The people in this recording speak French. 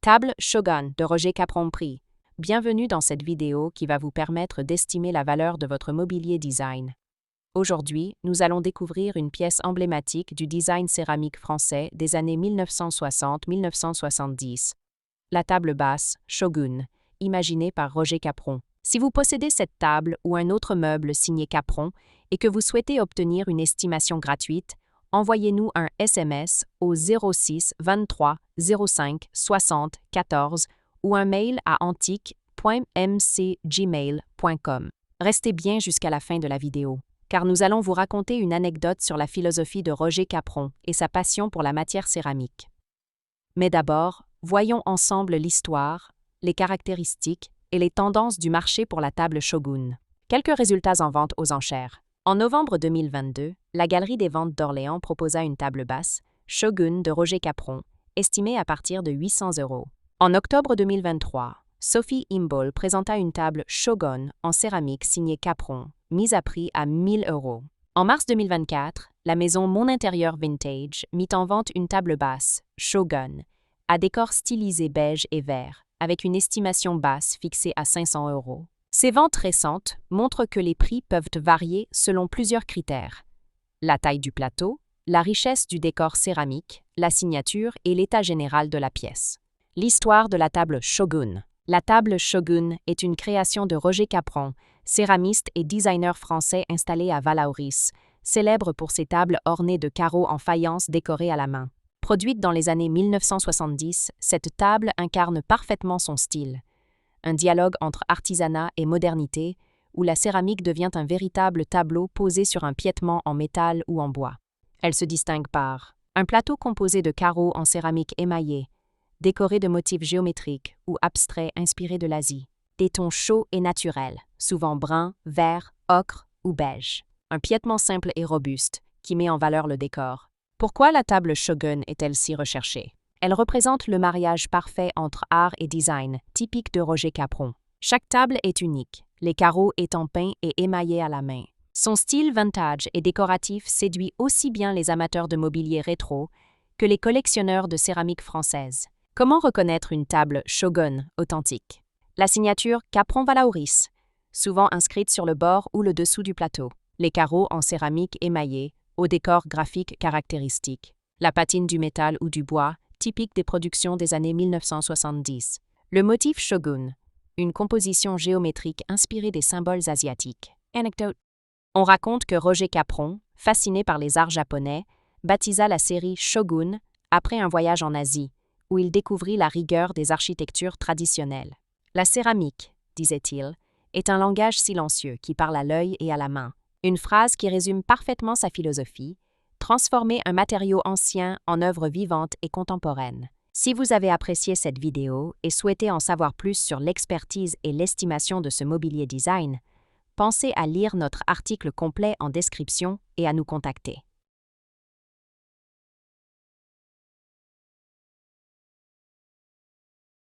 Table Shogun de Roger Capron Prix. Bienvenue dans cette vidéo qui va vous permettre d'estimer la valeur de votre mobilier design. Aujourd'hui, nous allons découvrir une pièce emblématique du design céramique français des années 1960-1970. La table basse Shogun, imaginée par Roger Capron. Si vous possédez cette table ou un autre meuble signé Capron et que vous souhaitez obtenir une estimation gratuite, envoyez-nous un SMS au 06 23 05 60 14 ou un mail à antique.mcgmail.com. Restez bien jusqu'à la fin de la vidéo, car nous allons vous raconter une anecdote sur la philosophie de Roger Capron et sa passion pour la matière céramique. Mais d'abord, voyons ensemble l'histoire, les caractéristiques et les tendances du marché pour la table Shogun. Quelques résultats en vente aux enchères. En novembre 2022, la Galerie des Ventes d'Orléans proposa une table basse, Shogun de Roger Capron, estimée à partir de 800 €. En octobre 2023, Sophie Imbol présenta une table Shogun en céramique signée Capron, mise à prix à 1000 €. En mars 2024, la maison Mon Intérieur Vintage mit en vente une table basse, Shogun, à décor stylisé beige et vert, avec une estimation basse fixée à 500 €. Ces ventes récentes montrent que les prix peuvent varier selon plusieurs critères: la taille du plateau, la richesse du décor céramique, la signature et l'état général de la pièce. L'histoire de la table Shogun. La table Shogun est une création de Roger Capron, céramiste et designer français installé à Vallauris, célèbre pour ses tables ornées de carreaux en faïence décorés à la main. Produite dans les années 1970, cette table incarne parfaitement son style. Un dialogue entre artisanat et modernité, où la céramique devient un véritable tableau posé sur un piétement en métal ou en bois. Elle se distingue par un plateau composé de carreaux en céramique émaillée, décoré de motifs géométriques ou abstraits inspirés de l'Asie, des tons chauds et naturels, souvent bruns, verts, ocre ou beige. Un piétement simple et robuste, qui met en valeur le décor. Pourquoi la table Shogun est-elle si recherchée? Elle représente le mariage parfait entre art et design, typique de Roger Capron. Chaque table est unique, les carreaux étant peints et émaillés à la main. Son style vintage et décoratif séduit aussi bien les amateurs de mobilier rétro que les collectionneurs de céramique française. Comment reconnaître une table Shogun authentique? La signature Capron Vallauris, souvent inscrite sur le bord ou le dessous du plateau. Les carreaux en céramique émaillée, au décor graphique caractéristique. La patine du métal ou du bois, typique des productions des années 1970. Le motif Shogun, une composition géométrique inspirée des symboles asiatiques. Anecdote. On raconte que Roger Capron, fasciné par les arts japonais, baptisa la série Shogun après un voyage en Asie, où il découvrit la rigueur des architectures traditionnelles. La céramique, disait-il, est un langage silencieux qui parle à l'œil et à la main. Une phrase qui résume parfaitement sa philosophie: transformer un matériau ancien en œuvre vivante et contemporaine. Si vous avez apprécié cette vidéo et souhaitez en savoir plus sur l'expertise et l'estimation de ce mobilier design, pensez à lire notre article complet en description et à nous contacter.